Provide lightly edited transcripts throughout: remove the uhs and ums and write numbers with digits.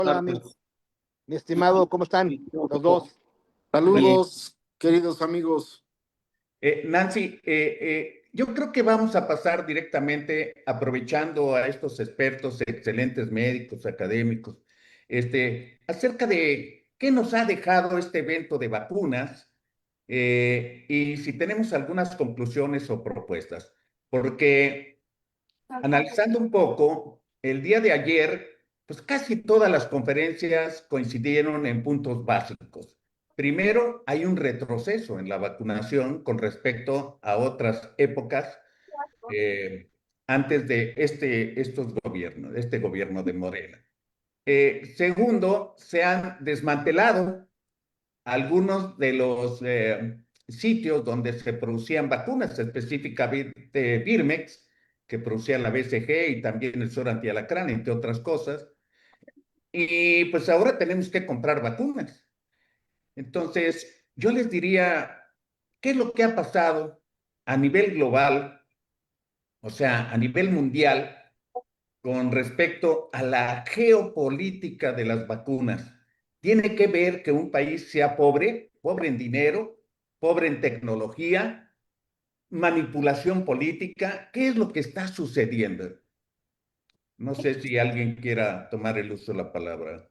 Hola, Tardes. mi estimado, ¿cómo están los dos? Saludos, queridos amigos. Nancy, yo creo que vamos a pasar directamente, aprovechando a estos expertos, excelentes médicos, académicos, acerca de qué nos ha dejado este evento de vacunas, y si tenemos algunas conclusiones o propuestas. Porque analizando un poco, el día de ayer, pues casi todas las conferencias coincidieron en puntos básicos. Primero, hay un retroceso en la vacunación con respecto a otras épocas, antes de este gobierno de Morena. Segundo, se han desmantelado algunos de los sitios donde se producían vacunas, específicamente Birmex, que producía la BCG y también el suero antialacrán, entre otras cosas. Y pues ahora tenemos que comprar vacunas. Entonces, yo les diría, ¿qué es lo que ha pasado a nivel global, o sea, a nivel mundial, con respecto a la geopolítica de las vacunas? Tiene que ver que un país sea pobre, pobre en dinero, pobre en tecnología, manipulación política. ¿Qué es lo que está sucediendo? No sé si alguien quiera tomar el uso de la palabra.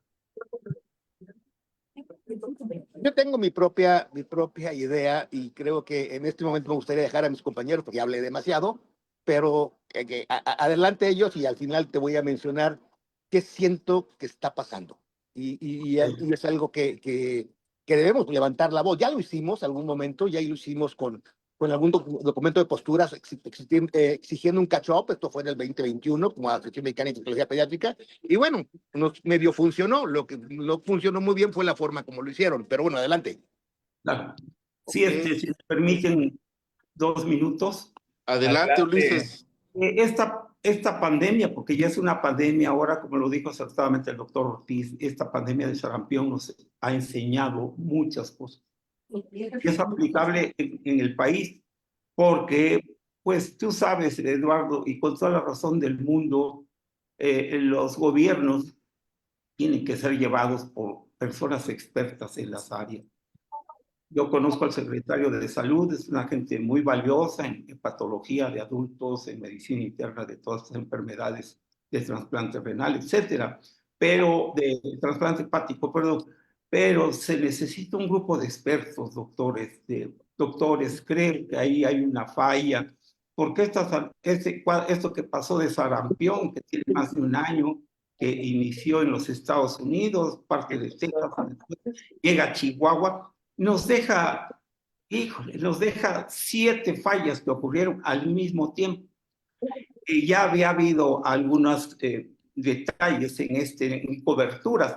Yo tengo mi propia idea y creo que en este momento me gustaría dejar a mis compañeros porque ya hablé demasiado, pero adelante ellos y al final te voy a mencionar qué siento que está pasando. Y es algo que debemos levantar la voz. Ya lo hicimos algún momento, ya lo hicimos con algún documento de posturas exigiendo un catch-up. Esto fue en el 2021, como Asociación Mexicana de Psicología Pediátrica. Y bueno, nos medio funcionó. Lo que no funcionó muy bien fue la forma como lo hicieron. Pero bueno, adelante. Claro. Sí, si me permiten 2 minutos. Adelante, Ulises. Esta pandemia, porque ya es una pandemia ahora, como lo dijo acertadamente el doctor Ortiz, esta pandemia de sarampión nos ha enseñado muchas cosas. Es aplicable en el país, porque, pues tú sabes, Eduardo, y con toda la razón del mundo, los gobiernos tienen que ser llevados por personas expertas en las áreas. Yo conozco al secretario de Salud, es una gente muy valiosa en patología de adultos, en medicina interna de todas estas enfermedades de trasplante renal, etcétera, pero de trasplante hepático, perdón, pero se necesita un grupo de expertos, doctores, creo que ahí hay una falla, porque esto que pasó de sarampión, que tiene más de un año, que inició en los Estados Unidos, parte de Texas, llega a Chihuahua, nos deja 7 fallas que ocurrieron al mismo tiempo. Ya había habido algunos detalles en coberturas.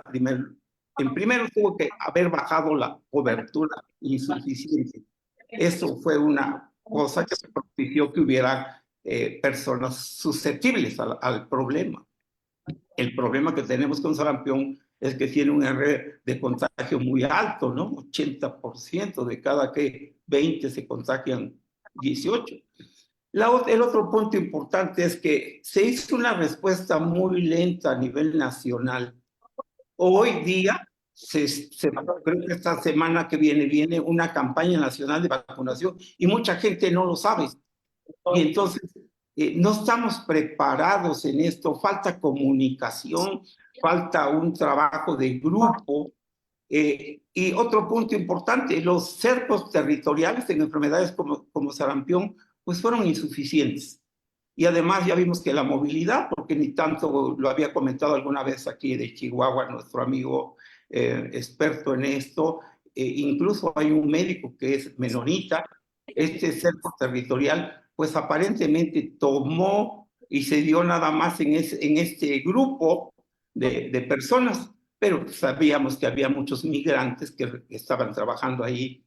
Primero tuvo que haber bajado la cobertura insuficiente. Eso fue una cosa que propició que hubiera personas susceptibles al problema. El problema que tenemos con sarampión es que tiene un R de contagio muy alto, ¿no? 80% de cada que 20 se contagian 18. El otro punto importante es que se hizo una respuesta muy lenta a nivel nacional. Hoy día, creo que esta semana que viene una campaña nacional de vacunación y mucha gente no lo sabe. Y entonces no estamos preparados en esto, falta comunicación, falta un trabajo de grupo. Y otro punto importante, los cercos territoriales en enfermedades como sarampión, pues fueron insuficientes. Y además ya vimos que la movilidad, porque ni tanto lo había comentado alguna vez aquí de Chihuahua, nuestro amigo experto en esto, incluso hay un médico que es menonita, este cerco territorial, pues aparentemente tomó y se dio nada más en este grupo de personas, pero sabíamos que había muchos migrantes que estaban trabajando ahí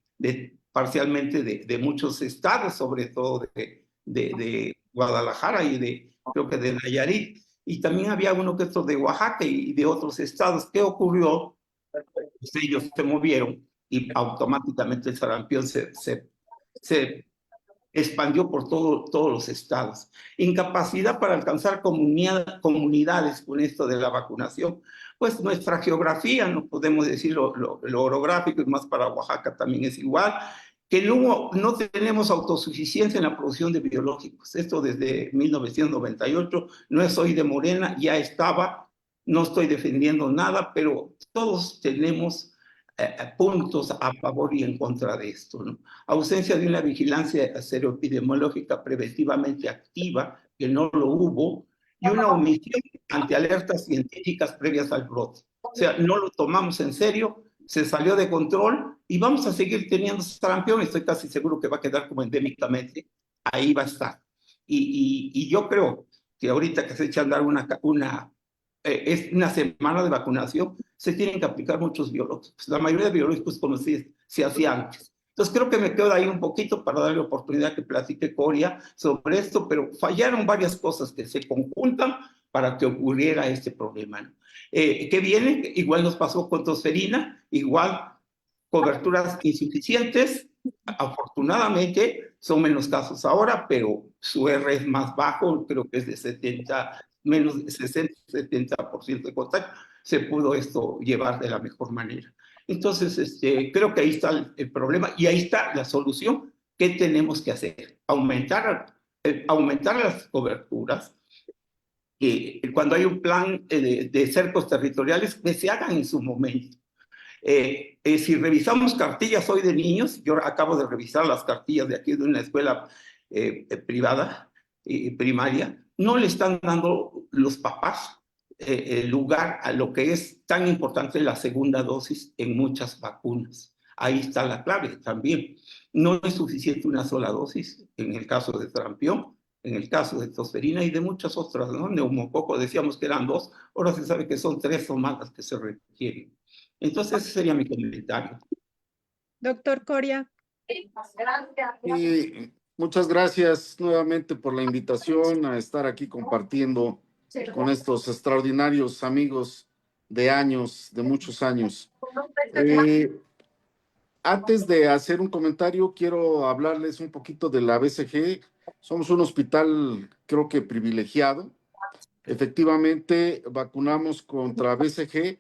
parcialmente de muchos estados, sobre todo de Guadalajara y creo que de Nayarit, y también había uno que otro de Oaxaca y de otros estados. ¿Qué ocurrió? Pues ellos se movieron y automáticamente el sarampión se expandió por todos los estados. Incapacidad para alcanzar comunidades con esto de la vacunación, pues nuestra geografía, no podemos decir lo orográfico, es más para Oaxaca también es igual, que no tenemos autosuficiencia en la producción de biológicos. Esto desde 1998, no soy de Morena, ya estaba, no estoy defendiendo nada, pero todos tenemos puntos a favor y en contra de esto, ¿no? Ausencia de una vigilancia seroepidemiológica preventivamente activa, que no lo hubo, y una omisión ante alertas científicas previas al brote. O sea, no lo tomamos en serio, se salió de control y vamos a seguir teniendo sarampión. Estoy casi seguro que va a quedar como endémicamente, ahí va a estar. Y yo creo que ahorita que se echa a andar es una semana de vacunación, se tienen que aplicar muchos biológicos. La mayoría de biológicos como se hacía antes. Entonces creo que me quedo ahí un poquito para darle oportunidad que platique Coria sobre esto, pero fallaron varias cosas que se conjuntan para que ocurriera este problema, ¿no? ¿Qué viene? Igual nos pasó con tosferina, igual coberturas insuficientes. Afortunadamente son menos casos ahora, pero su R es más bajo, creo que es de 70, menos de 60-70% de contagio. Se pudo esto llevar de la mejor manera. Entonces, creo que ahí está el problema y ahí está la solución. ¿Qué tenemos que hacer? Aumentar las coberturas. Cuando hay un plan de cercos territoriales, que se hagan en su momento. Si revisamos cartillas hoy de niños, yo acabo de revisar las cartillas de aquí de una escuela privada, primaria, no le están dando los papás lugar a lo que es tan importante la segunda dosis en muchas vacunas. Ahí está la clave también. No es suficiente una sola dosis en el caso de sarampión, en el caso de tosferina y de muchas otras, ¿no? Neumococo, decíamos que eran 2, ahora se sabe que son 3 o más las que se requieren. Entonces, ese sería mi comentario. Doctor Coria. Y muchas gracias nuevamente por la invitación a estar aquí compartiendo con estos extraordinarios amigos de años, de muchos años. Antes de hacer un comentario, quiero hablarles un poquito de la BCG. Somos un hospital, creo que privilegiado. Efectivamente, vacunamos contra BCG,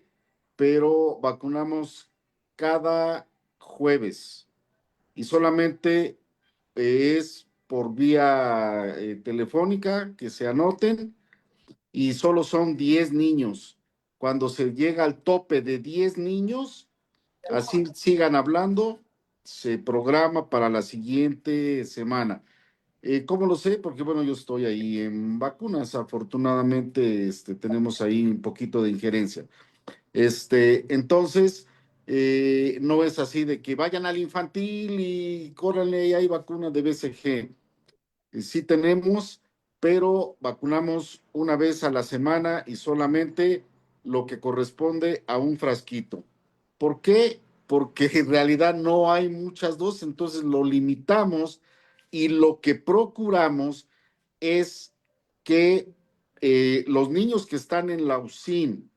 pero vacunamos cada jueves y solamente es por vía telefónica, que se anoten, y solo son 10 niños. Cuando se llega al tope de 10 niños, así sigan hablando, se programa para la siguiente semana. ¿Cómo lo sé? Porque bueno, yo estoy ahí en vacunas, afortunadamente tenemos ahí un poquito de injerencia. Entonces, no es así de que vayan al infantil y córranle, y hay vacunas de BCG. Sí tenemos, pero vacunamos una vez a la semana y solamente lo que corresponde a un frasquito. ¿Por qué? Porque en realidad no hay muchas dosis, entonces lo limitamos y lo que procuramos es que los niños que están en la UCIN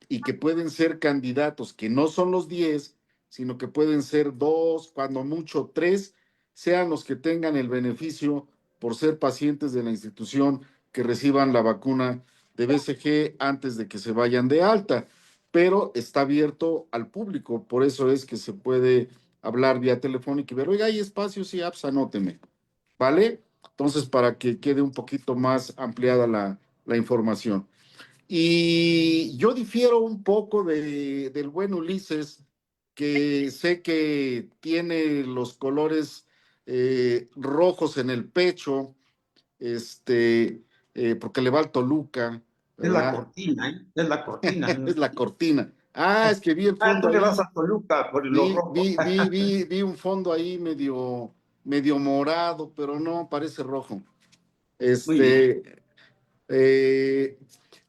y que pueden ser candidatos, que no son los 10, sino que pueden ser 2, cuando mucho 3, sean los que tengan el beneficio por ser pacientes de la institución que reciban la vacuna de BCG antes de que se vayan de alta, pero está abierto al público, por eso es que se puede hablar vía telefónica y ver, oiga, hay espacios y apps, anóteme, ¿vale? Entonces, para que quede un poquito más ampliada la información. Y yo difiero un poco del buen Ulises, que sé que tiene los colores rojos en el pecho, porque le va al Toluca, Es la ¿verdad? cortina, ¿eh? Es la cortina. Es la cortina. Ah, es que vi el fondo tú le ahí. vas a Toluca por lo rojo. Vi un fondo ahí medio morado, pero no, parece rojo. Muy bien.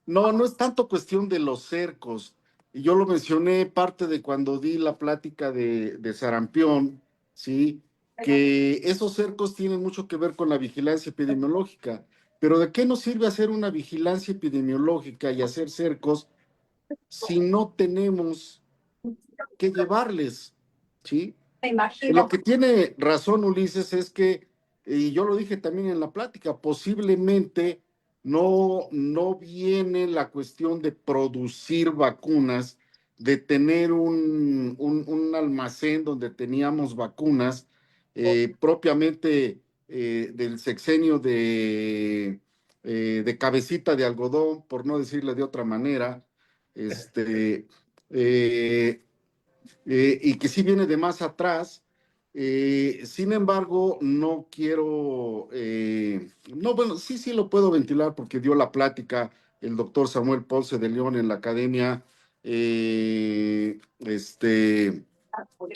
No es tanto cuestión de los cercos. Y yo lo mencioné parte de cuando di la plática de sarampión, ¿sí? Que esos cercos tienen mucho que ver con la vigilancia epidemiológica. Pero ¿de qué nos sirve hacer una vigilancia epidemiológica y hacer cercos si no tenemos que llevarles, ¿sí? Lo que tiene razón Ulises es que, y yo lo dije también en la plática, posiblemente no viene la cuestión de producir vacunas, de tener un almacén donde teníamos vacunas propiamente del sexenio de cabecita de algodón, por no decirle de otra manera, eh, y que sí viene de más atrás. Sin embargo, no quiero, no, bueno, sí lo puedo ventilar porque dio la plática el doctor Samuel Ponce de León en la academia,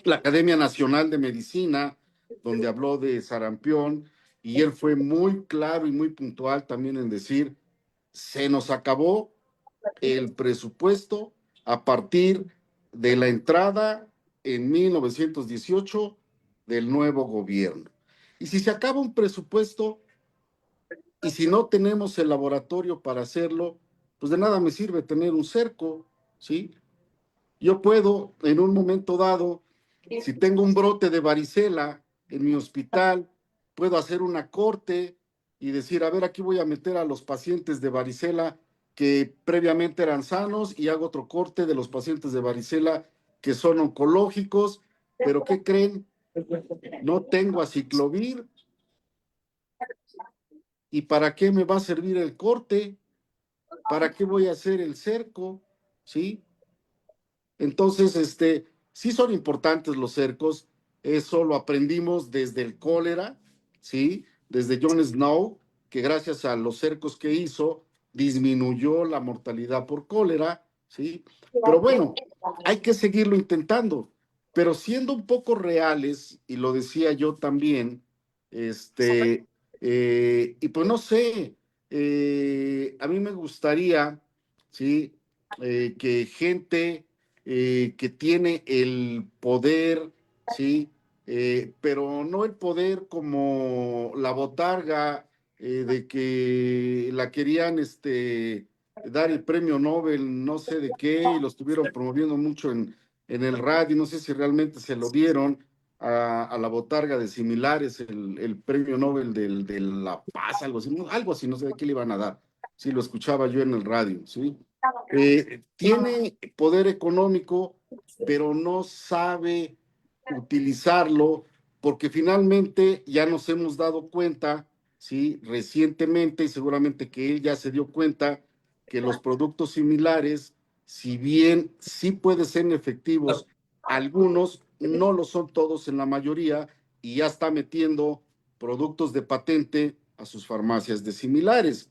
la Academia Nacional de Medicina, donde habló de sarampión, y él fue muy claro y muy puntual también en decir, se nos acabó el presupuesto a partir de la entrada en 1918 del nuevo gobierno. Y si se acaba un presupuesto y si no tenemos el laboratorio para hacerlo, pues de nada me sirve tener un cerco, ¿sí? Yo puedo, en un momento dado, si tengo un brote de varicela en mi hospital, puedo hacer una corte y decir, a ver, aquí voy a meter a los pacientes de varicela que previamente eran sanos y hago otro corte de los pacientes de varicela que son oncológicos, pero ¿qué creen? No tengo aciclovir. ¿Y para qué me va a servir el corte? ¿Para qué voy a hacer el cerco? ¿Sí? Entonces, sí son importantes los cercos, eso lo aprendimos desde el cólera, ¿sí? Desde John Snow, que gracias a los cercos que hizo, disminuyó la mortalidad por cólera, ¿sí? Pero bueno, hay que seguirlo intentando, pero siendo un poco reales, y lo decía yo también, y pues no sé, a mí me gustaría, ¿sí? Que gente que tiene el poder, ¿sí? Pero no el poder como la botarga de que la querían dar el premio Nobel, no sé de qué, y lo estuvieron promoviendo mucho en el radio, no sé si realmente se lo dieron a la botarga de similares, el premio Nobel de la paz, algo así, no sé de qué le iban a dar, sí, lo escuchaba yo en el radio, ¿sí? Tiene poder económico, pero no sabe utilizarlo porque finalmente ya nos hemos dado cuenta, ¿sí? Recientemente, y seguramente que él ya se dio cuenta, que los productos similares, si bien sí pueden ser efectivos, algunos no lo son todos en la mayoría, y ya está metiendo productos de patente a sus farmacias de similares.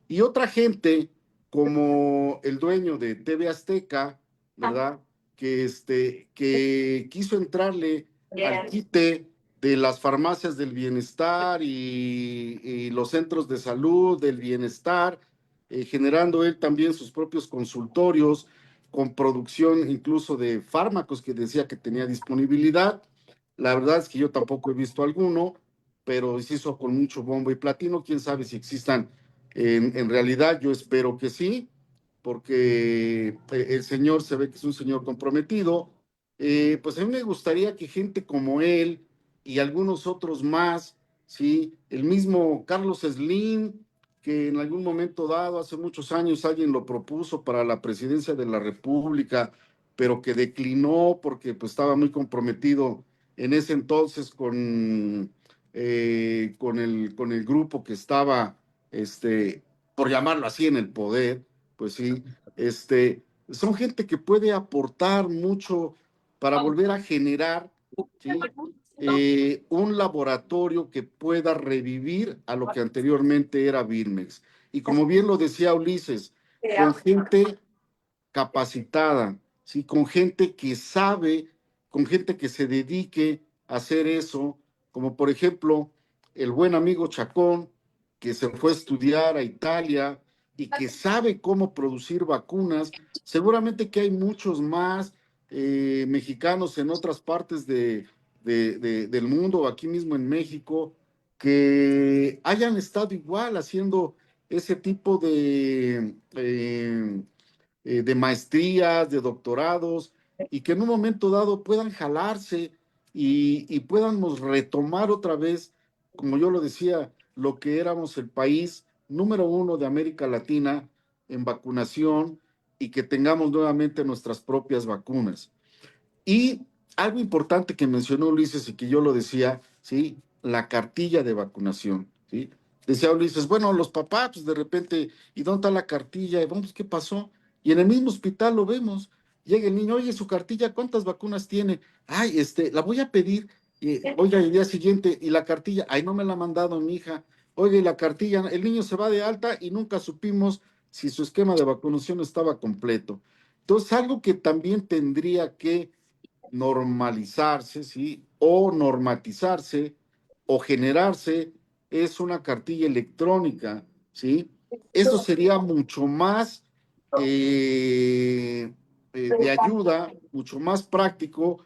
Y otra gente, como el dueño de TV Azteca, ¿verdad? Que quiso entrarle al quite de las farmacias del bienestar y los centros de salud del bienestar, generando él también sus propios consultorios con producción incluso de fármacos que decía que tenía disponibilidad. La verdad es que yo tampoco he visto alguno, pero se hizo con mucho bombo y platino. Quién sabe si existan en realidad. Yo espero que sí, porque el señor se ve que es un señor comprometido. Pues a mí me gustaría que gente como él y algunos otros más, ¿sí? El mismo Carlos Slim, que en algún momento dado, hace muchos años, alguien lo propuso para la presidencia de la República, pero que declinó porque pues, estaba muy comprometido en ese entonces con el grupo que estaba, por llamarlo así, en el poder, pues sí, son gente que puede aportar mucho para volver a generar, ¿sí? Un laboratorio que pueda revivir a lo que anteriormente era Birmex. Y como bien lo decía Ulises, con gente capacitada, ¿sí? Con gente que sabe, con gente que se dedique a hacer eso, como por ejemplo el buen amigo Chacón, que se fue a estudiar a Italia y que sabe cómo producir vacunas. Seguramente que hay muchos más mexicanos en otras partes del mundo, aquí mismo en México, que hayan estado igual haciendo ese tipo de maestrías, de doctorados, y que en un momento dado puedan jalarse y podamos retomar otra vez, como yo lo decía, lo que éramos el país número 1 de América Latina en vacunación y que tengamos nuevamente nuestras propias vacunas. Y algo importante que mencionó Ulises y que yo lo decía, ¿sí? La cartilla de vacunación, ¿sí? Decía Ulises, bueno, los papás, pues de repente, ¿y dónde está la cartilla? Y vamos, ¿qué pasó? Y en el mismo hospital lo vemos. Llega el niño, oye, su cartilla, ¿cuántas vacunas tiene? Ay, la voy a pedir. Y, oiga, el día siguiente, y la cartilla, ay, no me la ha mandado mi hija. Oiga, y la cartilla, el niño se va de alta y nunca supimos si su esquema de vacunación estaba completo. Entonces, algo que también tendría que normalizarse, ¿sí? O normatizarse o generarse es una cartilla electrónica, ¿sí? Eso sería mucho más de ayuda, mucho más práctico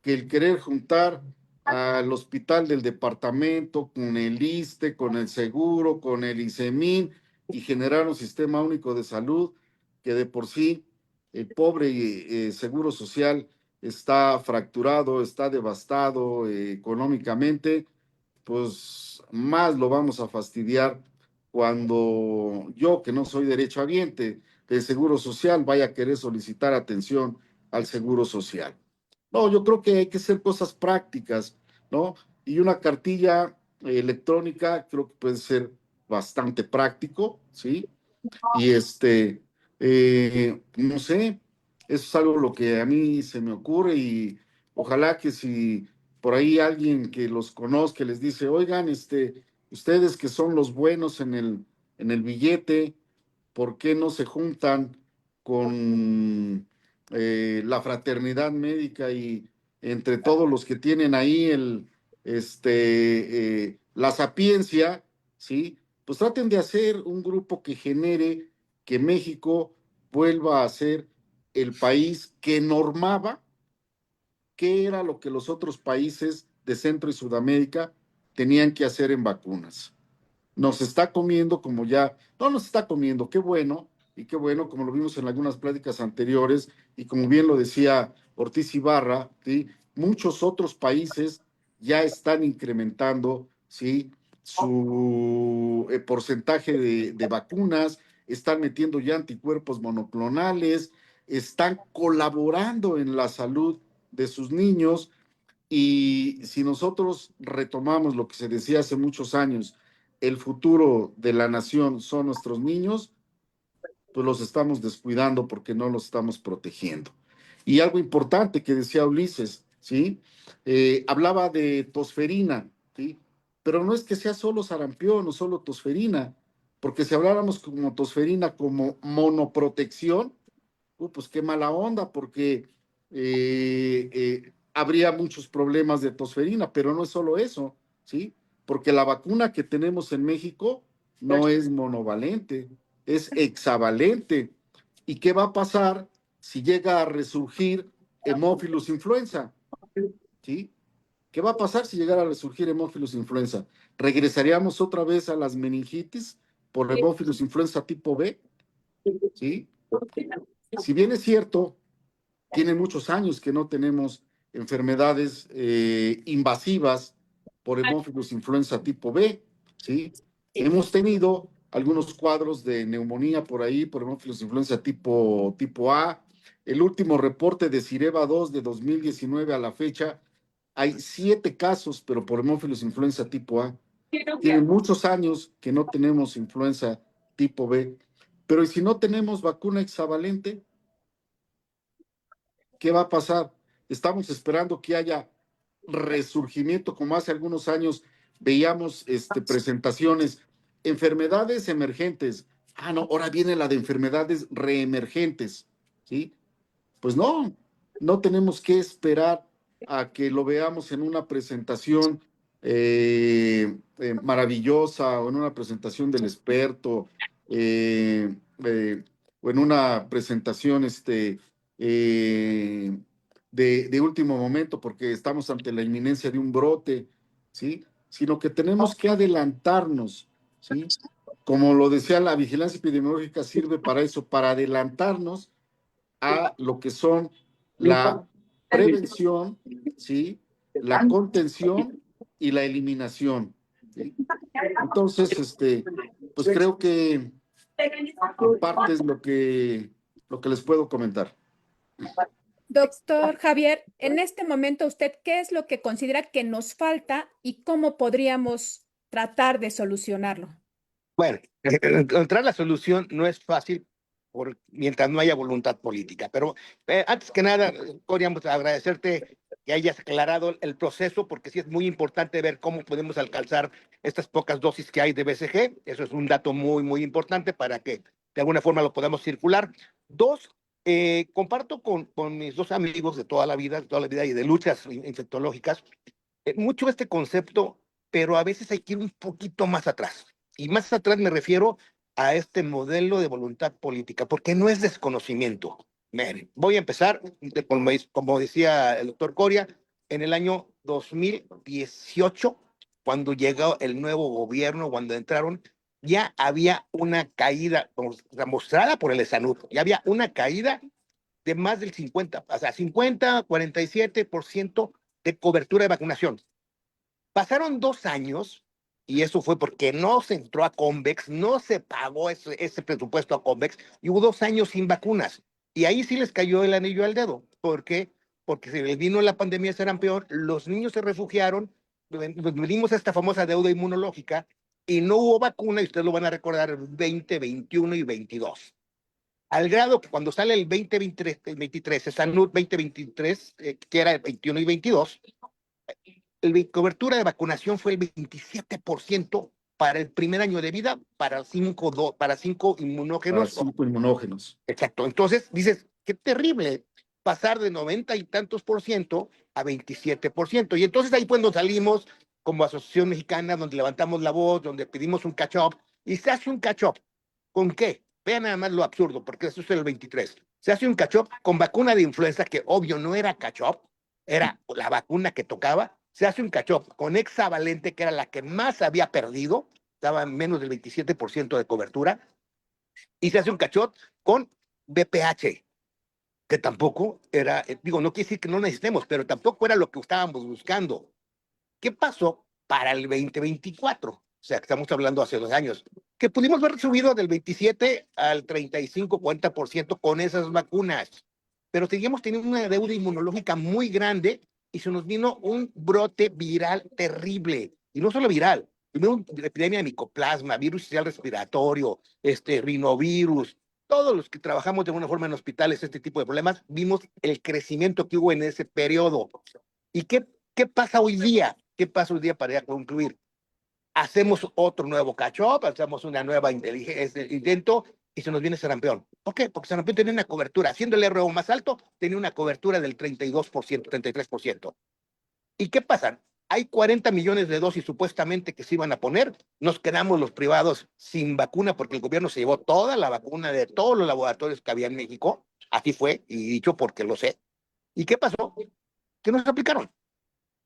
que el querer juntar al hospital del departamento con el ISSSTE, con el seguro, con el ISEMIN y generar un sistema único de salud que de por sí el pobre seguro social está fracturado, está devastado económicamente, pues más lo vamos a fastidiar cuando yo, que no soy derechohabiente del Seguro Social, vaya a querer solicitar atención al Seguro Social. No, yo creo que hay que hacer cosas prácticas, ¿no? Y una cartilla electrónica creo que puede ser bastante práctico, ¿sí? Y no sé, eso es algo lo que a mí se me ocurre y ojalá que si por ahí alguien que los conozca les dice, oigan, ustedes que son los buenos en el billete, ¿por qué no se juntan con la fraternidad médica y entre todos los que tienen ahí la sapiencia, ¿sí? Pues traten de hacer un grupo que genere que México vuelva a ser el país que normaba qué era lo que los otros países de Centro y Sudamérica tenían que hacer en vacunas. Nos está comiendo como ya, no nos está comiendo, qué bueno, y qué bueno, como lo vimos en algunas pláticas anteriores, y como bien lo decía Ortiz Ibarra, ¿sí? Muchos otros países ya están incrementando, ¿sí? Su porcentaje de vacunas, están metiendo ya anticuerpos monoclonales, están colaborando en la salud de sus niños, y si nosotros retomamos lo que se decía hace muchos años, el futuro de la nación son nuestros niños, pues los estamos descuidando porque no los estamos protegiendo. Y algo importante que decía Ulises, ¿sí? Hablaba de tosferina, ¿sí? Pero no es que sea solo sarampión o solo tosferina, porque si habláramos como tosferina como monoprotección, pues qué mala onda, porque habría muchos problemas de tosferina, pero no es solo eso, ¿sí? Porque la vacuna que tenemos en México no es monovalente, es hexavalente. ¿Y qué va a pasar si llega a resurgir Haemophilus influenza? ¿Sí? ¿Qué va a pasar si llegara a resurgir Haemophilus influenza? ¿Regresaríamos otra vez a las meningitis por Haemophilus influenza tipo B? ¿Sí? Si bien es cierto, tiene muchos años que no tenemos enfermedades invasivas por Haemophilus influenza tipo B, ¿sí? Hemos tenido algunos cuadros de neumonía por ahí, por Haemophilus influenza tipo A. El último reporte de Cireva 2 de 2019 a la fecha, hay 7 casos, pero por Haemophilus influenza tipo A. Tienen muchos años que no tenemos influenza tipo B. Pero ¿y si no tenemos vacuna hexavalente? ¿Qué va a pasar? Estamos esperando que haya resurgimiento, como hace algunos años veíamos presentaciones, enfermedades emergentes. Ah, no, ahora viene la de enfermedades reemergentes, ¿sí? Pues no, no tenemos que esperar a que lo veamos en una presentación maravillosa o en una presentación del experto eh, eh, o en una presentación eh, de último momento porque estamos ante la inminencia de un brote, ¿sí? Sino que tenemos que adelantarnos, ¿sí? Como lo decía, la vigilancia epidemiológica sirve para eso, para adelantarnos a lo que son la prevención, ¿sí? La contención y la eliminación, ¿sí? Entonces, pues creo que parte es lo que les puedo comentar. Doctor Javier, en este momento, ¿usted qué es lo que considera que nos falta y cómo podríamos tratar de solucionarlo? Bueno, encontrar la solución no es fácil mientras no haya voluntad política. Pero antes que nada, podríamos agradecerte que hayas aclarado el proceso, porque sí es muy importante ver cómo podemos alcanzar estas pocas dosis que hay de BCG. Eso es un dato muy, muy importante para que de alguna forma lo podamos circular. Dos, comparto con mis dos amigos de toda la vida y de luchas infectológicas, mucho este concepto, pero a veces hay que ir un poquito más atrás. Y más atrás me refiero a este modelo de voluntad política, porque no es desconocimiento. Miren, voy a empezar, como decía el doctor Coria, en el año 2018, cuando llegó el nuevo gobierno, cuando entraron, ya había una caída mostrada por el ESANUD, ya había una caída de más del 50, o sea, 50, 47% de cobertura de vacunación. Pasaron 2 años, y eso fue porque no se entró a Convex, no se pagó ese presupuesto a Convex, y hubo 2 años sin vacunas. Y ahí sí les cayó el anillo al dedo. ¿Por qué? Porque se les vino la pandemia, serán peor, los niños se refugiaron, venimos a esta famosa deuda inmunológica, y no hubo vacuna, y ustedes lo van a recordar, 20, 21 y 22. Al grado que cuando sale el 2023, Sanut 2023, que era el 21 y 22, la cobertura de vacunación fue el 27% para el primer año de vida, para cinco inmunógenos. Para 5 inmunógenos. Exacto. Entonces dices, qué terrible pasar de 90 y tantos por ciento a 27%. Y entonces ahí pues nos salimos como Asociación Mexicana, donde levantamos la voz, donde pedimos un catch-up, y se hace un catch-up. ¿Con qué? Vean nada más lo absurdo, porque eso es el 23. Se hace un catch-up con vacuna de influenza, que obvio no era catch-up, era la vacuna que tocaba. Se hace un catch-up con hexavalente, que era la que más había perdido, estaba en menos del 27% de cobertura, y se hace un catch-up con BPH, que tampoco era, digo, no quiere decir que no necesitemos, pero tampoco era lo que estábamos buscando. ¿Qué pasó para el 2024? O sea, que estamos hablando hace 2 años, que pudimos haber subido del 27 al 35, 40% con esas vacunas, pero seguimos teniendo una deuda inmunológica muy grande y se nos vino un brote viral terrible, y no solo viral, primero una epidemia de micoplasma, virus social respiratorio, rinovirus. Todos los que trabajamos de alguna forma en hospitales, este tipo de problemas, vimos el crecimiento que hubo en ese periodo. ¿Y qué pasa hoy día? ¿Qué pasa hoy día para ya concluir? Hacemos otro nuevo catch-up, hacemos una nueva intento y se nos viene sarampión. ¿Por qué? Porque sarampión tenía una cobertura, siendo el RO más alto, tenía una cobertura del 32%, 33%. ¿Y qué pasa? Hay 40 millones de dosis supuestamente que se iban a poner. Nos quedamos los privados sin vacuna porque el gobierno se llevó toda la vacuna de todos los laboratorios que había en México. Así fue, y dicho porque lo sé. ¿Y qué pasó? Que no se aplicaron.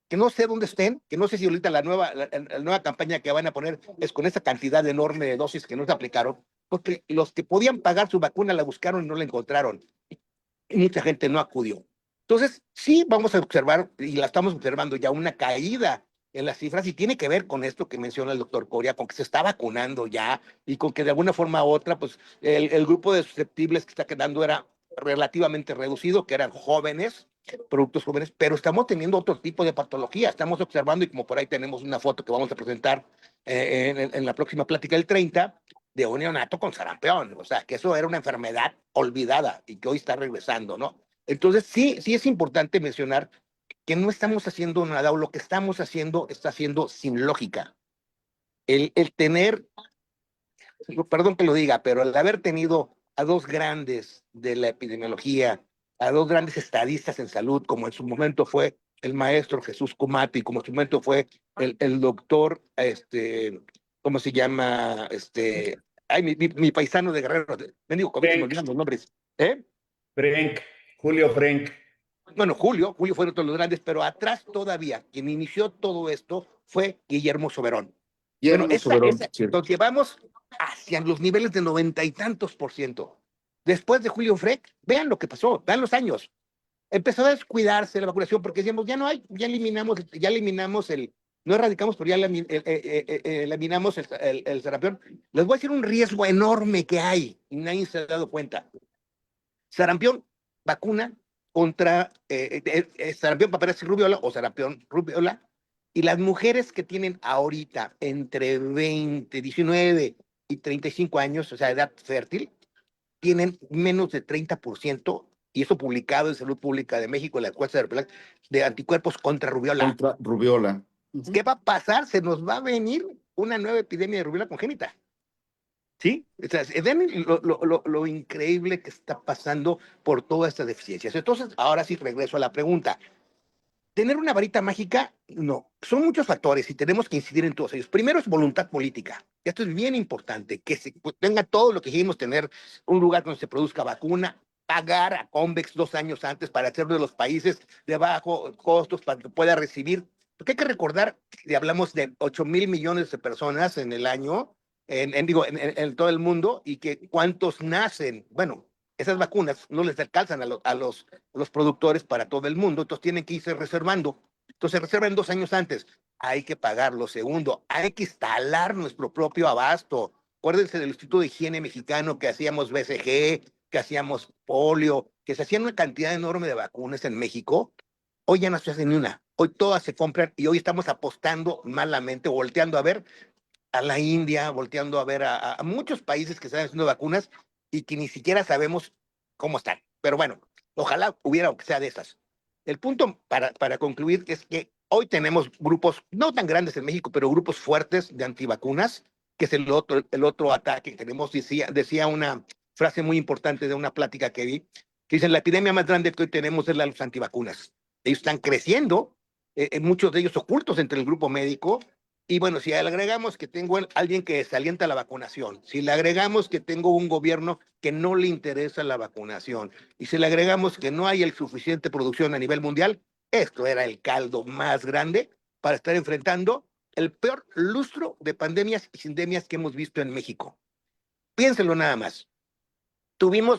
Que no sé dónde estén, que no sé si ahorita la nueva campaña que van a poner es con esa cantidad enorme de dosis que no se aplicaron, porque los que podían pagar su vacuna la buscaron y no la encontraron. Y mucha gente no acudió. Entonces, sí vamos a observar, y la estamos observando ya, una caída en las cifras, y tiene que ver con esto que menciona el doctor Coria, con que se está vacunando ya, y con que de alguna forma u otra, pues, el grupo de susceptibles que está quedando era relativamente reducido, que eran jóvenes, productos jóvenes, pero estamos teniendo otro tipo de patología. Estamos observando, y como por ahí tenemos una foto que vamos a presentar en la próxima plática del 30, de un neonato con sarampión. O sea, que eso era una enfermedad olvidada y que hoy está regresando, ¿no? Entonces, sí es importante mencionar que no estamos haciendo nada, o lo que estamos haciendo está haciendo sin lógica. El tener, perdón que lo diga, pero el haber tenido a dos grandes de la epidemiología, a dos grandes estadistas en salud, como en su momento fue el maestro Jesús Kumati, como en su momento fue el doctor, ¿cómo se llama? Ay, mi paisano de Guerrero, me digo, COVID, se me olvidan los nombres. Julio Frenk. Bueno, Julio fue otro de los grandes, pero atrás todavía, quien inició todo esto fue Guillermo Soberón. Bueno, lo llevamos hacia los niveles de 90 y tantos %. Después de Julio Frenk, vean lo que pasó, vean los años. Empezó a descuidarse la vacunación porque decíamos, ya no hay, ya eliminamos no erradicamos, pero ya eliminamos el sarampión. Les voy a decir un riesgo enorme que hay y nadie se ha dado cuenta. Sarampión, vacuna contra sarampión, paperas y rubiola o sarampión, rubiola. Y las mujeres que tienen ahorita entre 20, 19 y 35 años, o sea, edad fértil, tienen menos de 30%, y eso publicado en Salud Pública de México, en la encuesta de anticuerpos contra rubiola. Contra rubiola. ¿Qué va a pasar? Se nos va a venir una nueva epidemia de rubiola congénita. ¿Sí? O sea, ven lo increíble que está pasando por todas estas deficiencias. Entonces, ahora sí regreso a la pregunta. Tener una varita mágica, no. Son muchos factores y tenemos que incidir en todos ellos. Primero es voluntad política. Esto es bien importante, que se tenga todo lo que queremos tener, un lugar donde se produzca vacuna, pagar a Convex 2 años antes para hacerlo de los países de bajo costos para que pueda recibir. Porque hay que recordar que hablamos de 8,000 millones de personas en el año, en todo el mundo, y que cuántos nacen. Bueno, esas vacunas no les alcanzan a los productores para todo el mundo, entonces tienen que irse reservando. Entonces reservan 2 años antes. Hay que pagarlo. Segundo, hay que instalar nuestro propio abasto. Acuérdense del Instituto de Higiene Mexicano, que hacíamos BCG, que hacíamos polio, que se hacían una cantidad enorme de vacunas en México. Hoy ya no se hace ni una. Hoy todas se compran y hoy estamos apostando malamente, volteando a ver a la India, volteando a ver a muchos países que están haciendo vacunas y que ni siquiera sabemos cómo están. Pero bueno, ojalá hubiera, aunque sea de esas. El punto para concluir es que hoy tenemos grupos, no tan grandes en México, pero grupos fuertes de antivacunas, que es el otro ataque que tenemos. Decía una frase muy importante de una plática que vi, que dicen, la epidemia más grande que hoy tenemos es la de los antivacunas. Ellos están creciendo, muchos de ellos ocultos entre el grupo médico. Y bueno, si le agregamos que tengo alguien que desalienta la vacunación, si le agregamos que tengo un gobierno que no le interesa la vacunación, y si le agregamos que no hay el suficiente producción a nivel mundial, esto era el caldo más grande para estar enfrentando el peor lustro de pandemias y sindemias que hemos visto en México. Piénsenlo nada más.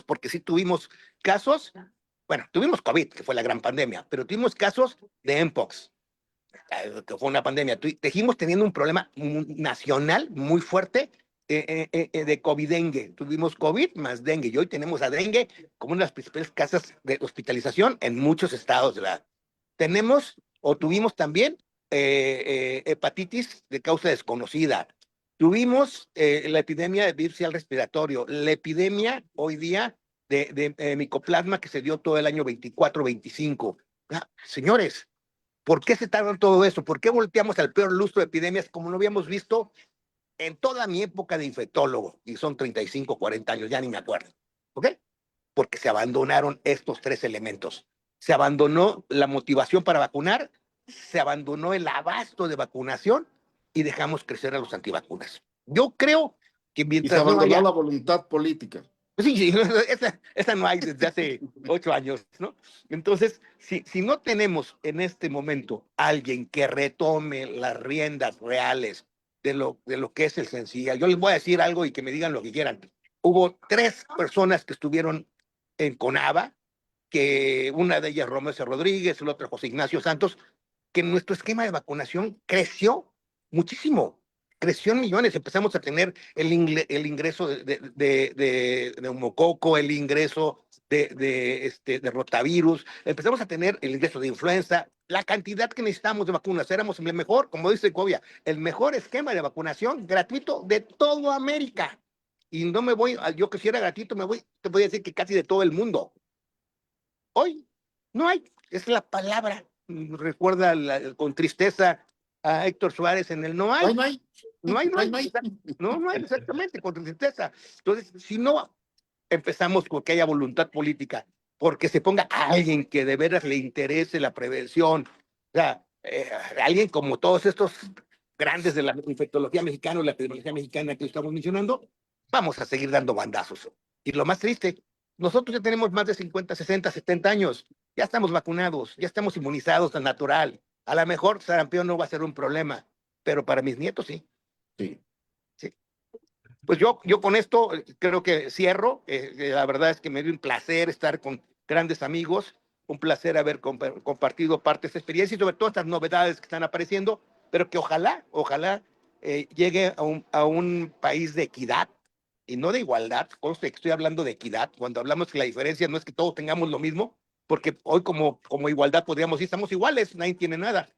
Porque sí tuvimos casos, bueno, tuvimos COVID, que fue la gran pandemia, pero tuvimos casos de Mpox, que fue una pandemia. Seguimos teniendo un problema nacional muy fuerte de COVID-dengue. Tuvimos COVID más dengue y hoy tenemos a dengue como una de las principales casas de hospitalización en muchos estados, ¿verdad? Tenemos o tuvimos también hepatitis de causa desconocida. Tuvimos la epidemia de virus respiratorio, la epidemia hoy día de micoplasma que se dio todo el año 24-25. Señores, ¿por qué se tarda todo eso? ¿Por qué volteamos al peor lustro de epidemias como no habíamos visto en toda mi época de infectólogo? Y son 35, 40 años, ya ni me acuerdo. ¿Ok? Porque se abandonaron estos 3 elementos. Se abandonó la motivación para vacunar, se abandonó el abasto de vacunación y dejamos crecer a los antivacunas. Yo creo que Y se mientras no abandonó haya... la voluntad política. Sí, esa no hay desde hace 8 años, ¿no? Entonces, si no tenemos en este momento alguien que retome las riendas reales de lo que es el sencillo, yo les voy a decir algo y que me digan lo que quieran. Hubo 3 personas que estuvieron en CONAVA, que una de ellas Romero Rodríguez, el otro José Ignacio Santos, que nuestro esquema de vacunación creció muchísimo. Creció en millones, empezamos a tener el ingreso de neumococo, el ingreso de rotavirus, empezamos a tener el ingreso de influenza, la cantidad que necesitamos de vacunas, éramos el mejor, como dice Covia, el mejor esquema de vacunación gratuito de toda América. Y no me voy, yo que si era gratuito, te voy a decir que casi de todo el mundo. Hoy no hay, es la palabra. Recuerda con tristeza a Héctor Suárez en el no hay. No hay. No hay. No hay, exactamente, con tristeza. Entonces, si no empezamos con que haya voluntad política, porque se ponga alguien que de veras le interese la prevención, o sea, alguien como todos estos grandes de la infectología mexicana o la epidemiología mexicana que estamos mencionando, vamos a seguir dando bandazos. Y lo más triste, nosotros ya tenemos más de 50, 60, 70 años, ya estamos vacunados, ya estamos inmunizados al natural. A lo mejor sarampión no va a ser un problema, pero para mis nietos sí. Sí. Pues yo con esto creo que cierro. La verdad es que me dio un placer estar con grandes amigos, un placer haber compartido parte de esta experiencia y sobre todo estas novedades que están apareciendo. pero que ojalá llegue a un país de equidad y no de igualdad. Conste que estoy hablando de equidad, cuando hablamos que la diferencia no es que todos tengamos lo mismo, porque hoy como igualdad podríamos decir, estamos iguales, nadie tiene nada,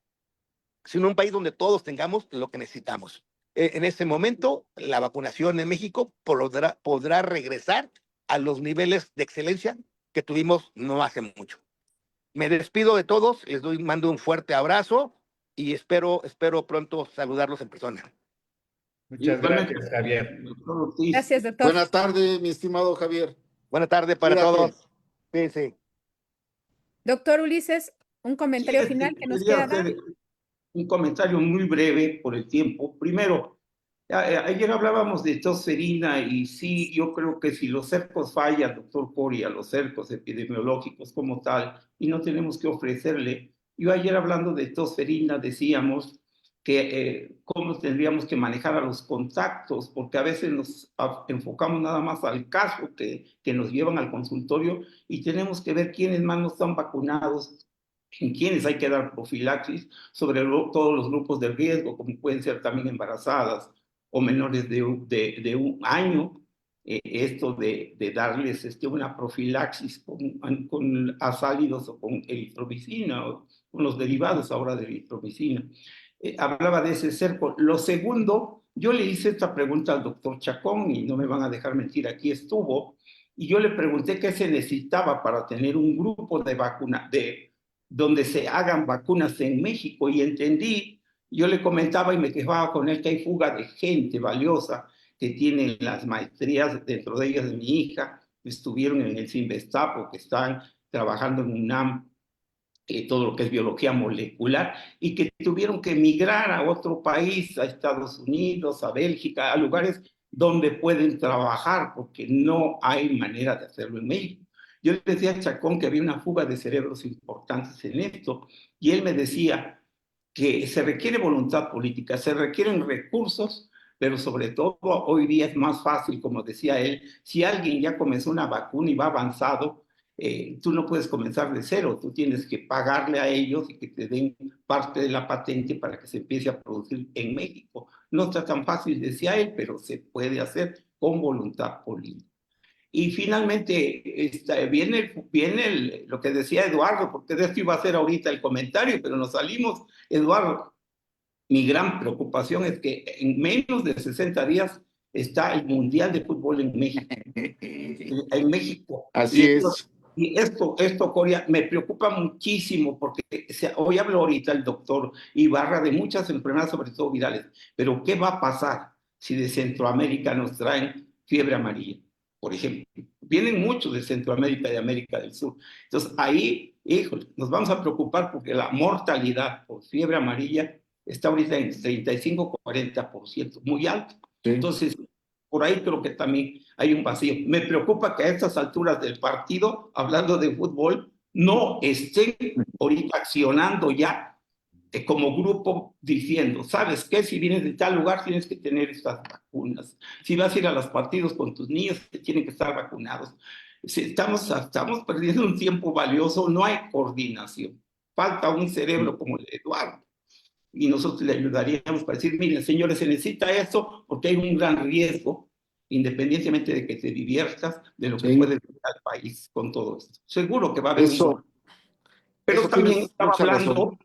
sino un país donde todos tengamos lo que necesitamos. En este momento, la vacunación en México podrá regresar a los niveles de excelencia que tuvimos no hace mucho. Me despido de todos, mando un fuerte abrazo y espero pronto saludarlos en persona. Muchas Igualmente, gracias, Javier. doctor Ortiz. Gracias, doctor. Buena tarde, mi estimado Javier. Buena tarde para Cuídate. todos. Fíjense. Doctor Ulises, un comentario Sí, final que nos quería quiera dar. hacer un comentario muy breve por el tiempo. Primero, ayer hablábamos de tosferina y sí, yo creo que si los cercos fallan, doctor Coria, los cercos epidemiológicos como tal, y no tenemos que ofrecerle. Yo ayer hablando de tosferina decíamos que cómo tendríamos que manejar a los contactos, porque a veces nos enfocamos nada más al caso que nos llevan al consultorio y tenemos que ver quiénes más no están vacunados, en quienes hay que dar profilaxis, sobre todos los grupos de riesgo, como pueden ser también embarazadas o menores de un año, esto de darles una profilaxis con azálidos o con eritromicina o con los derivados ahora de eritromicina. Hablaba de ese cerco. Lo segundo, yo le hice esta pregunta al doctor Chacón y no me van a dejar mentir, aquí estuvo, y yo le pregunté qué se necesitaba para tener un grupo de vacuna, donde se hagan vacunas en México, y entendí, yo le comentaba y me quejaba con él que hay fuga de gente valiosa que tienen las maestrías, dentro de ellas de mi hija, que estuvieron en el CINVESTAPO, que están trabajando en UNAM, todo lo que es biología molecular, y que tuvieron que emigrar a otro país, a Estados Unidos, a Bélgica, a lugares donde pueden trabajar, porque no hay manera de hacerlo en México. Yo le decía a Chacón que había una fuga de cerebros importantes en esto, y él me decía que se requiere voluntad política, se requieren recursos, pero sobre todo hoy día es más fácil, como decía él, si alguien ya comenzó una vacuna y va avanzado, tú no puedes comenzar de cero, tú tienes que pagarle a ellos y que te den parte de la patente para que se empiece a producir en México. No está tan fácil, decía él, pero se puede hacer con voluntad política. Y finalmente viene lo que decía Eduardo, porque de esto iba a ser ahorita el comentario, pero nos salimos, Eduardo. Mi gran preocupación es que en menos de 60 días está el Mundial de Fútbol en México. En México. Así es. Y esto, Coria, me preocupa muchísimo porque hoy habló ahorita el doctor Ibarra de muchas enfermedades, sobre todo virales, pero ¿qué va a pasar si de Centroamérica nos traen fiebre amarilla, por ejemplo? Vienen muchos de Centroamérica y de América del Sur. Entonces ahí, híjole, nos vamos a preocupar porque la mortalidad por fiebre amarilla está ahorita en 35-40%, muy alto. Sí. Entonces, por ahí creo que también hay un vacío. Me preocupa que a estas alturas del partido, hablando de fútbol, no estén ahorita accionando ya como grupo diciendo, ¿sabes qué? Si vienes de tal lugar tienes que tener estas vacunas. Si vas a ir a los partidos con tus niños, tienen que estar vacunados. Estamos perdiendo un tiempo valioso, no hay coordinación. Falta un cerebro como el de Eduardo. Y nosotros le ayudaríamos para decir, miren, señores, se necesita esto porque hay un gran riesgo, independientemente de que te diviertas, de lo que Sí. puede venir al país con todo esto. Seguro que va a venir. Eso, Pero eso también tienes mucha razón.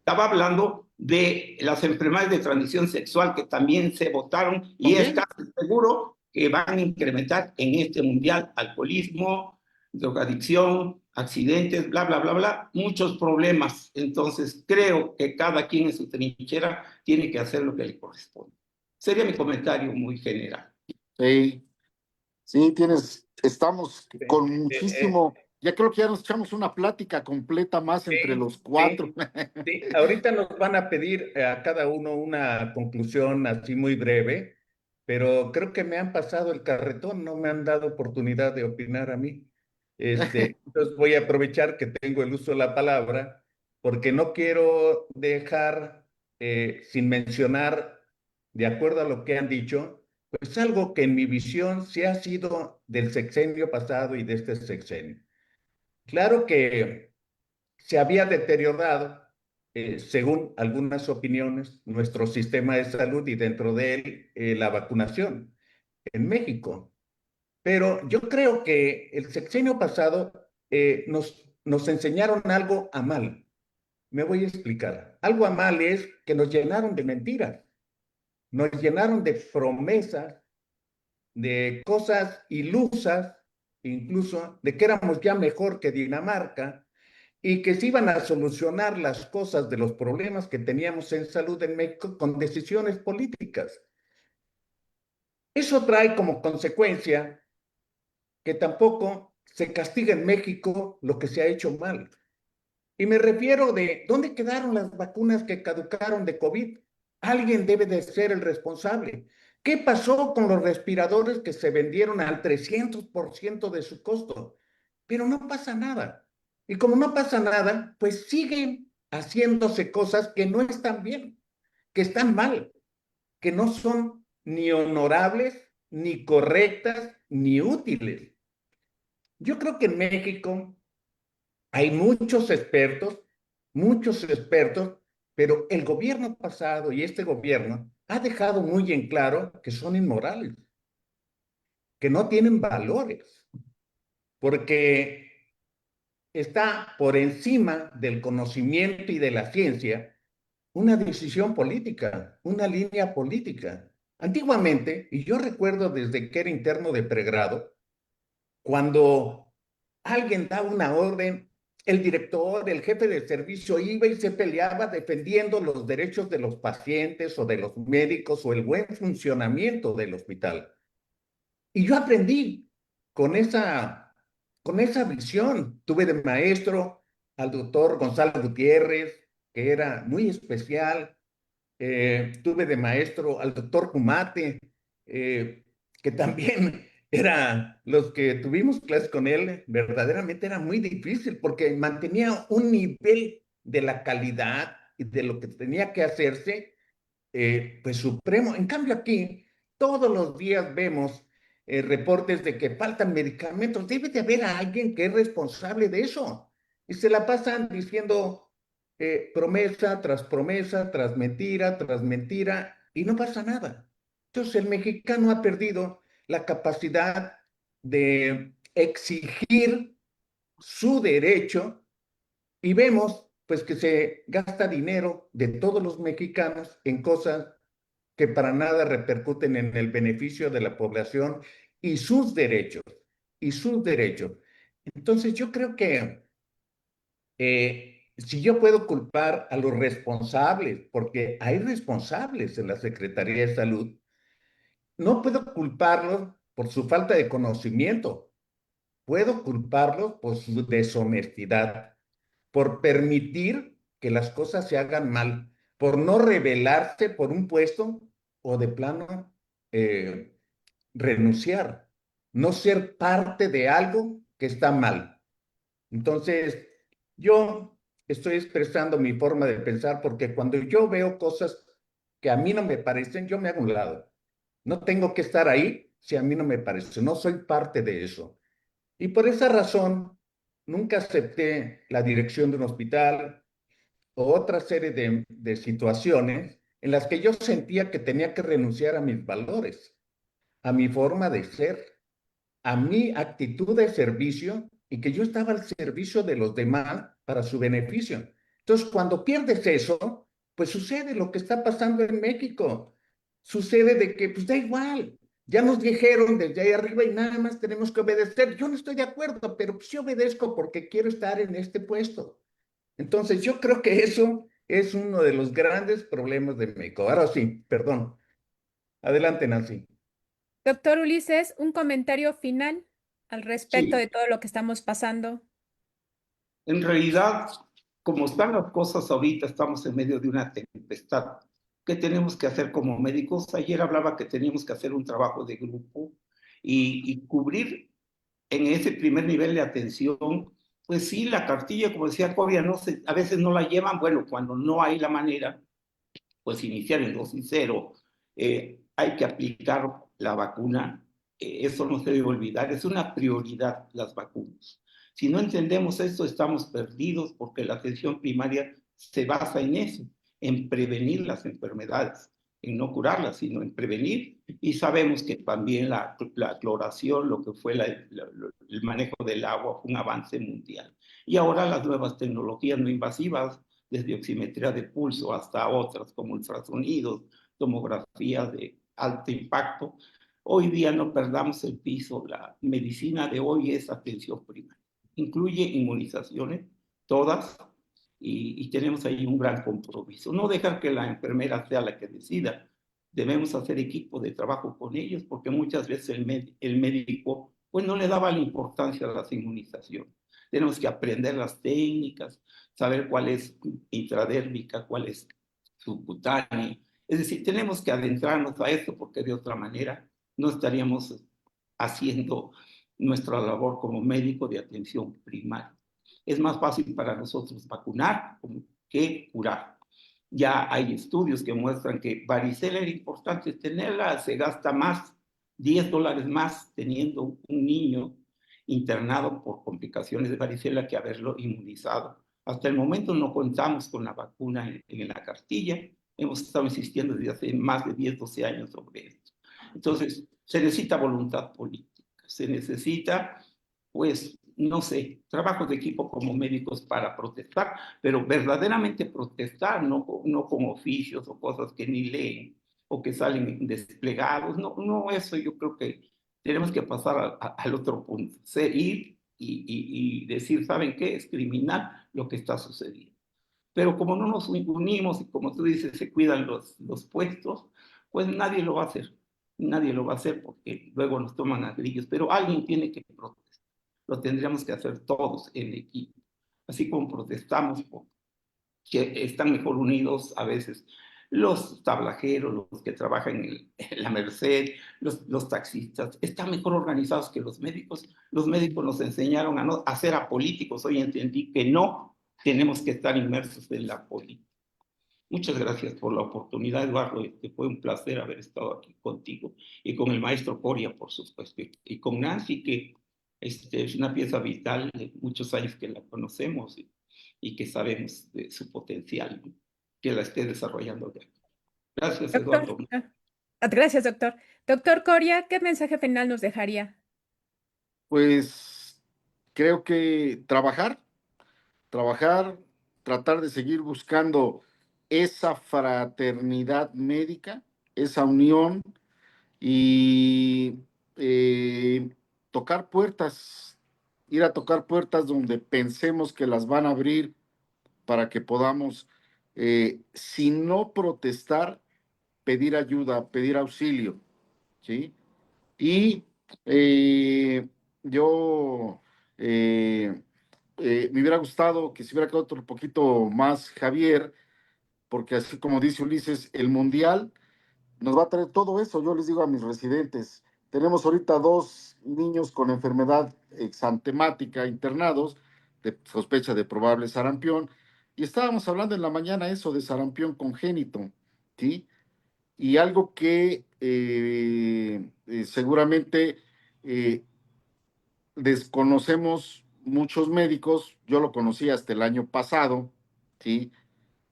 estaba hablando de las enfermedades de transmisión sexual que también se votaron y es casi seguro que van a incrementar en este mundial: alcoholismo, drogadicción, accidentes, bla, bla, bla, bla, muchos problemas. Entonces creo que cada quien en su trinchera tiene que hacer lo que le corresponde. Sería mi comentario muy general. Sí, sí, estamos con muchísimo, ya creo que ya nos echamos una plática completa más entre los cuatro. Sí, ahorita nos van a pedir a cada uno una conclusión así muy breve, pero creo que me han pasado el carretón, no me han dado oportunidad de opinar a mí. Entonces voy a aprovechar que tengo el uso de la palabra, porque no quiero dejar sin mencionar, de acuerdo a lo que han dicho, pues algo que en mi visión sí ha sido del sexenio pasado y de este sexenio. Claro que se había deteriorado según algunas opiniones, nuestro sistema de salud y dentro de él la vacunación en México. Pero yo creo que el sexenio pasado nos enseñaron algo a mal. Me voy a explicar. Algo a mal es que nos llenaron de mentiras, nos llenaron de promesas, de cosas ilusas, incluso de que éramos ya mejor que Dinamarca y que se iban a solucionar las cosas de los problemas que teníamos en salud en México con decisiones políticas. Eso trae como consecuencia que tampoco se castiga en México lo que se ha hecho mal. Y me refiero de dónde quedaron las vacunas que caducaron de COVID. Alguien debe de ser el responsable. ¿Qué pasó con los respiradores que se vendieron al 300% de su costo? Pero no pasa nada. Y como no pasa nada, pues siguen haciéndose cosas que no están bien, que están mal, que no son ni honorables, ni correctas, ni útiles. Yo creo que en México hay muchos expertos, pero el gobierno pasado y este gobierno ha dejado muy en claro que son inmorales, que no tienen valores, porque está por encima del conocimiento y de la ciencia una decisión política, una línea política. Antiguamente, y yo recuerdo desde que era interno de pregrado, cuando alguien da una orden, el director, el jefe de servicio iba y se peleaba defendiendo los derechos de los pacientes o de los médicos o el buen funcionamiento del hospital. Y yo aprendí con con esa visión. Tuve de maestro al doctor Gonzalo Gutiérrez, que era muy especial. Tuve de maestro al doctor Kumate, que también era, los que tuvimos clases con él, verdaderamente era muy difícil porque mantenía un nivel de la calidad y de lo que tenía que hacerse, pues supremo. En cambio aquí, todos los días vemos reportes de que faltan medicamentos. Debe de haber alguien que es responsable de eso. Y se la pasan diciendo promesa, tras mentira, y no pasa nada. Entonces el mexicano ha perdido la capacidad de exigir su derecho y vemos pues que se gasta dinero de todos los mexicanos en cosas que para nada repercuten en el beneficio de la población y sus derechos, y sus derechos. Entonces yo creo que si yo puedo culpar a los responsables, porque hay responsables en la Secretaría de Salud, no puedo culparlos por su falta de conocimiento, puedo culparlos por su deshonestidad, por permitir que las cosas se hagan mal, por no rebelarse por un puesto o de plano eh, renunciar, no ser parte de algo que está mal. Entonces, yo estoy expresando mi forma de pensar porque cuando yo veo cosas que a mí no me parecen, yo me hago a un lado. No tengo que estar ahí si a mí no me parece, no soy parte de eso. Y por esa razón, nunca acepté la dirección de un hospital o otra serie de situaciones en las que yo sentía que tenía que renunciar a mis valores, a mi forma de ser, a mi actitud de servicio y que yo estaba al servicio de los demás para su beneficio. Entonces, cuando pierdes eso, pues sucede lo que está pasando en México. Sucede de que, pues da igual, ya nos dijeron desde ahí arriba y nada más tenemos que obedecer. Yo no estoy de acuerdo, pero pues, sí obedezco porque quiero estar en este puesto. Entonces, yo creo que eso es uno de los grandes problemas de México. Ahora sí, perdón. Adelante, Nancy. Doctor Ulises, un comentario final al respecto Sí, de todo lo que estamos pasando. en realidad, como están las cosas ahorita, estamos en medio de una tempestad. ¿Qué tenemos que hacer como médicos? Ayer hablaba que teníamos que hacer un trabajo de grupo y cubrir en ese primer nivel de atención. Pues sí, la cartilla, como decía Cobia, a veces no la llevan. Bueno, cuando no hay la manera, pues iniciar en dosis cero. Hay que aplicar la vacuna. Eso no se debe olvidar. Es una prioridad las vacunas. Si no entendemos esto, estamos perdidos porque la atención primaria se basa en eso, en prevenir las enfermedades, en no curarlas, sino en prevenir. Y sabemos que también la cloración, lo que fue el manejo del agua, fue un avance mundial. Y ahora las nuevas tecnologías no invasivas, desde oximetría de pulso hasta otras como ultrasonidos, tomografías de alto impacto. Hoy día no perdamos el piso, la medicina de hoy es atención primaria. Incluye inmunizaciones, todas, y tenemos ahí un gran compromiso. No dejar que la enfermera sea la que decida. Debemos hacer equipo de trabajo con ellos porque muchas veces el médico pues no le daba la importancia a las inmunizaciones. Tenemos que aprender las técnicas, saber cuál es intradérmica, cuál es subcutánea. Es decir, tenemos que adentrarnos a esto porque de otra manera no estaríamos haciendo nuestra labor como médico de atención primaria. Es más fácil para nosotros vacunar que curar. Ya hay estudios que muestran que varicela era importante tenerla, se gasta más, $10 más teniendo un niño internado por complicaciones de varicela que haberlo inmunizado. Hasta el momento no contamos con la vacuna en la cartilla, hemos estado insistiendo desde hace más de 10, 12 años sobre esto. Entonces, se necesita voluntad política, se necesita, pues, no sé, trabajos de equipo como médicos para protestar, pero verdaderamente protestar, no con oficios o cosas que ni leen o que salen desplegados, no eso yo creo que tenemos que pasar al otro punto, ir y decir, ¿saben qué? Es criminal lo que está sucediendo. Pero como no nos unimos y como tú dices, se cuidan los puestos, pues nadie lo va a hacer. Nadie lo va a hacer porque luego nos toman a grillos, pero alguien tiene que protestar. Lo tendríamos que hacer todos en equipo. Así como protestamos que están mejor unidos a veces los tablajeros, los que trabajan en la Merced, los taxistas, están mejor organizados que los médicos. Los médicos nos enseñaron a ser apolíticos. Hoy entendí que no tenemos que estar inmersos en la política. Muchas gracias por la oportunidad, Eduardo. Fue un placer haber estado aquí contigo y con el maestro Coria, por supuesto, y con Nancy, que es una pieza vital de muchos años que la conocemos y que sabemos de su potencial, ¿no? Que la esté desarrollando. Gracias, Doctor, Eduardo. gracias, doctor. Doctor Coria, ¿qué mensaje final nos dejaría? Pues creo que trabajar, tratar de seguir buscando esa fraternidad médica, esa unión y eh, tocar puertas, ir a tocar puertas donde pensemos que las van a abrir para que podamos, si no protestar, pedir ayuda, pedir auxilio, ¿sí? Y yo me hubiera gustado que se hubiera quedado otro poquito más Javier, porque así como dice Ulises, el mundial nos va a traer todo eso. Yo les digo a mis residentes, tenemos ahorita 2 niños con enfermedad exantemática internados de sospecha de probable sarampión, y estábamos hablando en la mañana eso de sarampión congénito, ¿sí? Y algo que seguramente eh, desconocemos muchos médicos, yo lo conocí hasta el año pasado, ¿sí?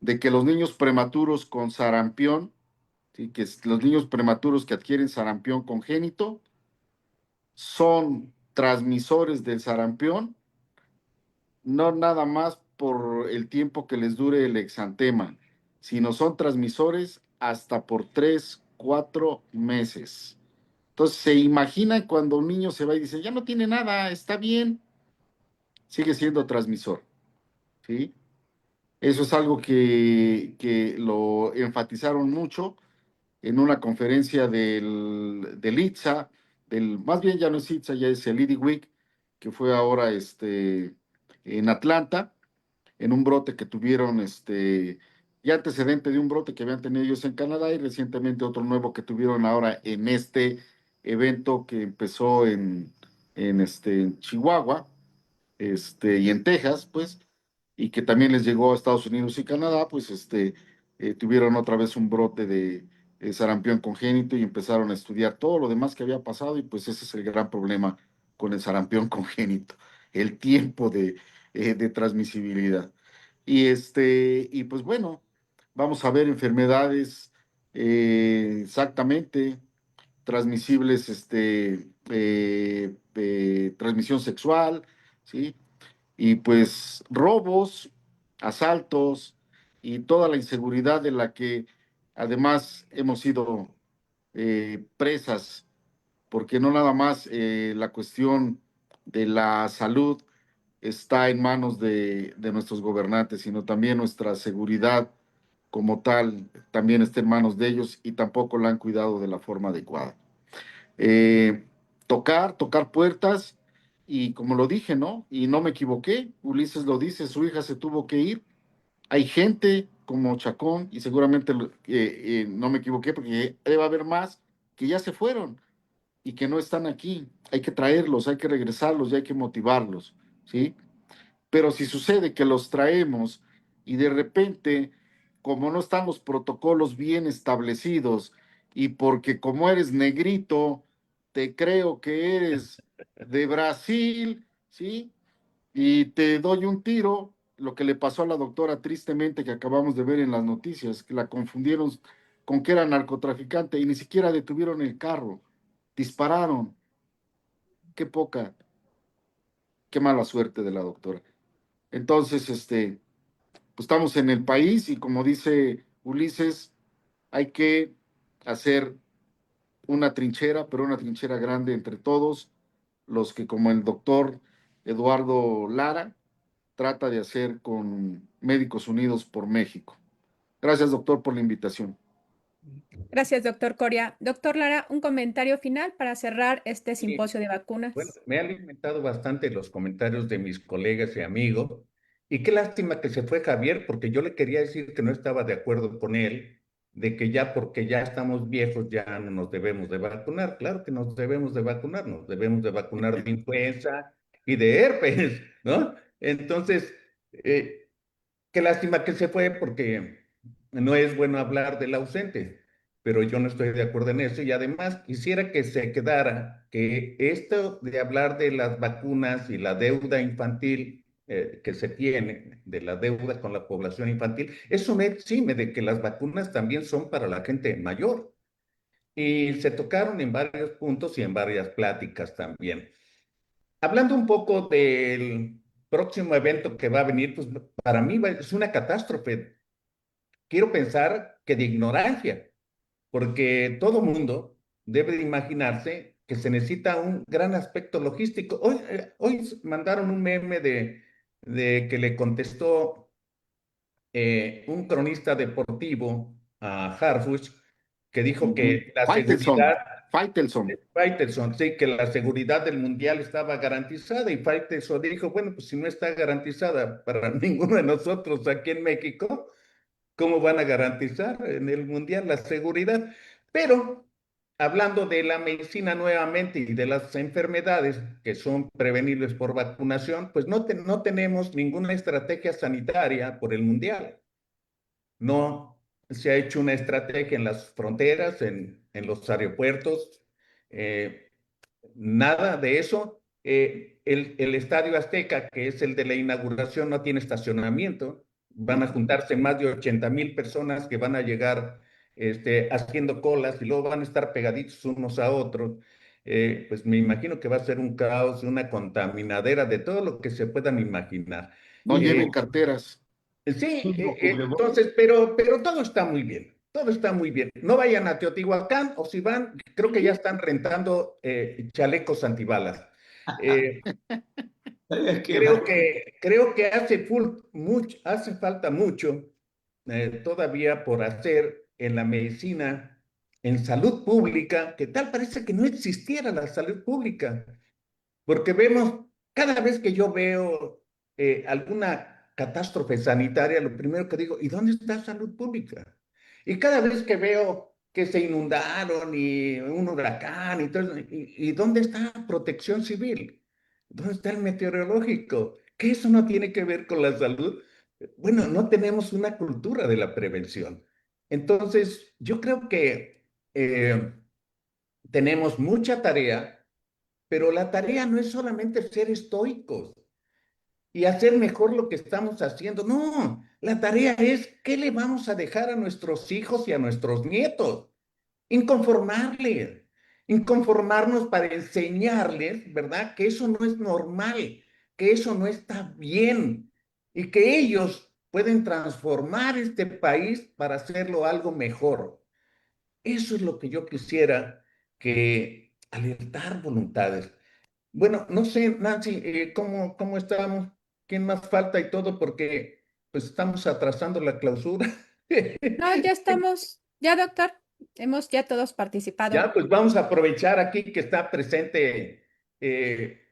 De que los niños prematuros con sarampión, ¿sí? Que los niños prematuros que adquieren sarampión congénito son transmisores del sarampión, no nada más por el tiempo que les dure el exantema, sino son transmisores hasta por 3, 4 meses. Entonces, se imagina cuando un niño se va y dice, ya no tiene nada, está bien, sigue siendo transmisor, ¿sí? Eso es algo que lo enfatizaron mucho en una conferencia del ITSA, más bien ya no es ITSA, ya es el IDWeek, que fue ahora en Atlanta, en un brote que tuvieron, ya antecedente de un brote que habían tenido ellos en Canadá y recientemente otro nuevo que tuvieron ahora en este evento que empezó en Chihuahua, y en Texas, pues, y que también les llegó a Estados Unidos y Canadá, pues, tuvieron otra vez un brote de sarampión congénito y empezaron a estudiar todo lo demás que había pasado y pues ese es el gran problema con el sarampión congénito, el tiempo de transmisibilidad. y pues bueno, vamos a ver enfermedades exactamente transmisibles, transmisión sexual, ¿sí? Y pues robos, asaltos y toda la inseguridad de la que además hemos sido presas, porque no nada más la cuestión de la salud está en manos de nuestros gobernantes, sino también nuestra seguridad como tal también está en manos de ellos y tampoco la han cuidado de la forma adecuada. Eh, tocar puertas y como lo dije, ¿no? Y no me equivoqué, Ulises lo dice, su hija se tuvo que ir. Hay gente como Chacón y seguramente no me equivoqué porque debe haber más que ya se fueron y que no están aquí. Hay que traerlos, hay que regresarlos y hay que motivarlos, ¿sí? Pero si sucede que los traemos y de repente, como no están los protocolos bien establecidos y porque como eres negrito, te creo que eres de Brasil, ¿sí? Y te doy un tiro, lo que le pasó a la doctora tristemente que acabamos de ver en las noticias, que la confundieron con que era narcotraficante y ni siquiera detuvieron el carro, dispararon. Qué poca, qué mala suerte de la doctora. Entonces, pues estamos en el país y como dice Ulises, hay que hacer una trinchera, pero una trinchera grande entre todos los que como el doctor Eduardo Lara trata de hacer con Médicos Unidos por México. Gracias, doctor, por la invitación. Gracias, doctor Coria. Doctor Lara, un comentario final para cerrar este Sí, simposio de bueno, vacunas. me han alimentado bastante los comentarios de mis colegas y amigos. Y qué lástima que se fue Javier, porque yo le quería decir que no estaba de acuerdo con él, de que ya porque ya estamos viejos ya no nos debemos de vacunar. Claro que nos debemos de vacunar de influenza y de herpes, ¿no? Entonces, eh, qué lástima que se fue porque no es bueno hablar del ausente, pero yo no estoy de acuerdo en eso y además quisiera que se quedara que esto de hablar de las vacunas y la deuda infantil que se tiene, de la deuda con la población infantil, eso me exime de que las vacunas también son para la gente mayor. Y se tocaron en varios puntos y en varias pláticas también. Hablando un poco del próximo evento que va a venir, pues para mí es una catástrofe. Quiero pensar que de ignorancia, porque todo mundo debe de imaginarse que se necesita un gran aspecto logístico. Hoy mandaron un meme de que le contestó un cronista deportivo a Harfuch, que dijo que la Faitelson, seguridad Faitelson. Faitelson, sí, que la seguridad del mundial estaba garantizada y Faitelson dijo, bueno, pues si no está garantizada para ninguno de nosotros aquí en México, ¿cómo van a garantizar en el mundial la seguridad? Pero hablando de la medicina nuevamente y de las enfermedades que son prevenibles por vacunación, pues no tenemos ninguna estrategia sanitaria por el mundial. No se ha hecho una estrategia en las fronteras, en los aeropuertos. Eh, Nada de eso. El Estadio Azteca, que es el de la inauguración, no tiene estacionamiento. Van a juntarse más de 80,000 personas que van a llegar haciendo colas y luego van a estar pegaditos unos a otros. Pues me imagino que va a ser un caos, una contaminadera de todo lo que se puedan imaginar. No Eh, lleven carteras. Sí, Mismo cubrebocas. entonces, pero todo está muy bien, todo está muy bien. No vayan a Teotihuacán o si van, creo que ya están rentando chalecos antibalas. Eh, Que creo que hace falta mucho todavía por hacer en la medicina, en salud pública, que tal parece que no existiera la salud pública. Porque vemos, cada vez que yo veo alguna catástrofe sanitaria, lo primero que digo, ¿y dónde está salud pública? Y cada vez que veo que se inundaron y un huracán y todo, ¿y dónde está protección civil? ¿Dónde está el meteorológico? ¿Que eso no tiene que ver con la salud? Bueno, no tenemos una cultura de la prevención. Entonces, yo creo que tenemos mucha tarea, pero la tarea no es solamente ser estoicos. y hacer mejor lo que estamos haciendo. No, la tarea es qué le vamos a dejar a nuestros hijos y a nuestros nietos. Inconformarles, inconformarnos para enseñarles, ¿verdad? Que eso no es normal, que eso no está bien y que ellos pueden transformar este país para hacerlo algo mejor. Eso es lo que yo quisiera, que alertar voluntades. Bueno, no sé, Nancy, ¿cómo estamos? ¿Quién más falta y todo? Porque pues estamos atrasando la clausura. No, ya estamos, ya doctor, hemos ya todos participado. Ya, pues vamos a aprovechar aquí que está presente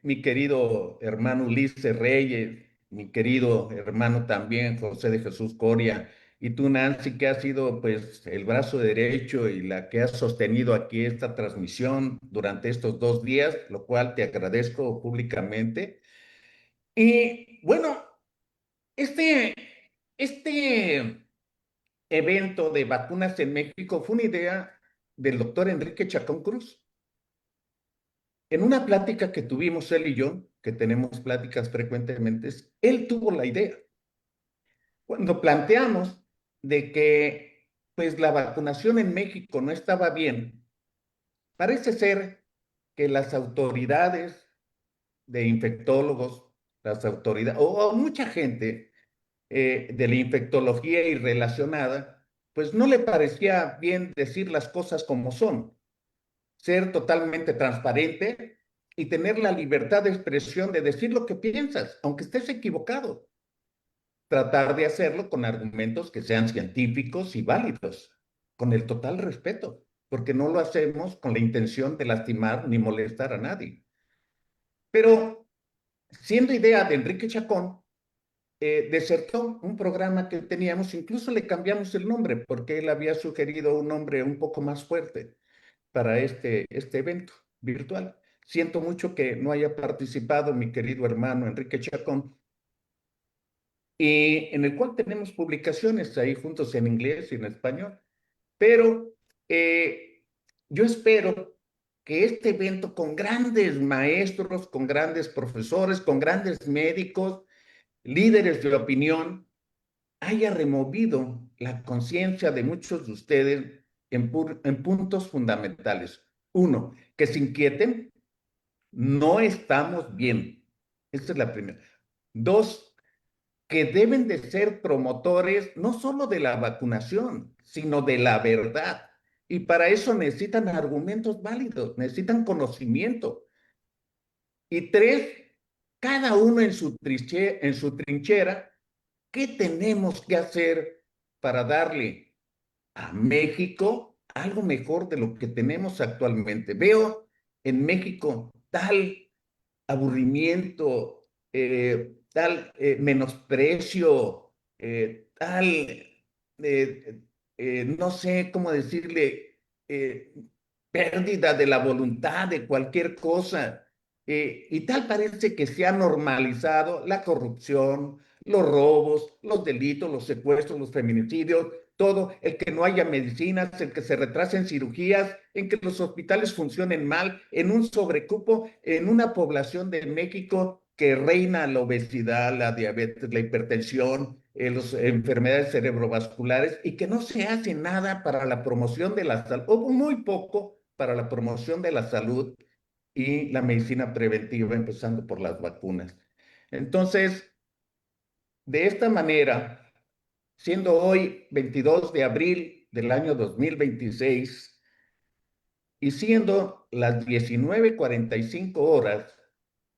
mi querido hermano Ulises Reyes, mi querido hermano también José de Jesús Coria, y tú, Nancy, que has sido pues el brazo derecho y la que has sostenido aquí esta transmisión durante estos 2 días, lo cual te agradezco públicamente. Y bueno, este evento de vacunas en México fue una idea del doctor Enrique Chacón Cruz. En una plática que tuvimos él y yo, que tenemos pláticas frecuentemente, él tuvo la idea. Cuando planteamos de que pues la vacunación en México no estaba bien, parece ser que las autoridades de infectólogos, las autoridades, o mucha gente de la infectología y relacionada, pues no le parecía bien decir las cosas como son, ser totalmente transparente y tener la libertad de expresión de decir lo que piensas, aunque estés equivocado. Tratar de hacerlo con argumentos que sean científicos y válidos, con el total respeto, porque no lo hacemos con la intención de lastimar ni molestar a nadie. Pero siendo idea de Enrique Chacón, desertó un programa que teníamos, incluso le cambiamos el nombre porque él había sugerido un nombre un poco más fuerte para este evento virtual. Siento mucho que no haya participado mi querido hermano Enrique Chacón, y en el cual tenemos publicaciones ahí juntos en inglés y en español. Pero yo espero que este evento con grandes maestros, con grandes profesores, con grandes médicos, líderes de opinión, haya removido la conciencia de muchos de ustedes en puntos fundamentales. Uno, que se inquieten, no estamos bien. Esta es la primera. Dos, que deben de ser promotores no solo de la vacunación, sino de la verdad. Y para eso necesitan argumentos válidos, necesitan conocimiento. Y tres, cada uno en su trinchera, ¿qué tenemos que hacer para darle a México algo mejor de lo que tenemos actualmente? Veo en México tal aburrimiento, tal menosprecio, no sé cómo decirle, pérdida de la voluntad de cualquier cosa. Y tal parece que se ha normalizado la corrupción, los robos, los delitos, los secuestros, los feminicidios, todo, el que no haya medicinas, el que se retrasen cirugías, en que los hospitales funcionen mal, en un sobrecupo, en una población de México que reina la obesidad, la diabetes, la hipertensión, las enfermedades cerebrovasculares, y que no se hace nada para la promoción de la salud, o muy poco para la promoción de la salud y la medicina preventiva, empezando por las vacunas. Entonces, de esta manera, siendo hoy 22 de abril del año 2026 y siendo las 19:45 horas,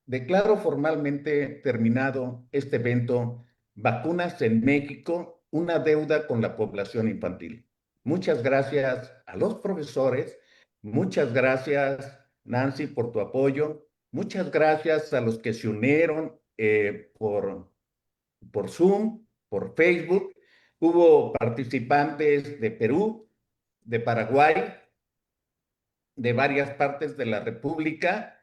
declaro formalmente terminado este evento Vacunas en México, una deuda con la población infantil. Muchas gracias a los profesores, muchas gracias Nancy por tu apoyo, muchas gracias a los que se unieron por Zoom, por Facebook. Hubo participantes de Perú, de Paraguay, de varias partes de la República,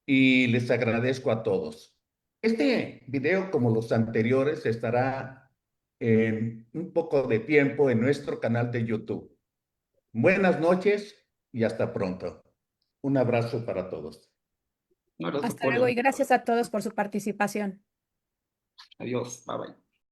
y les agradezco a todos. Este video, como los anteriores, estará en un poco de tiempo en nuestro canal de YouTube. Buenas noches y hasta pronto. Un abrazo para todos. Un abrazo Hasta por luego el- y gracias a todos por su participación. Adiós, bye bye.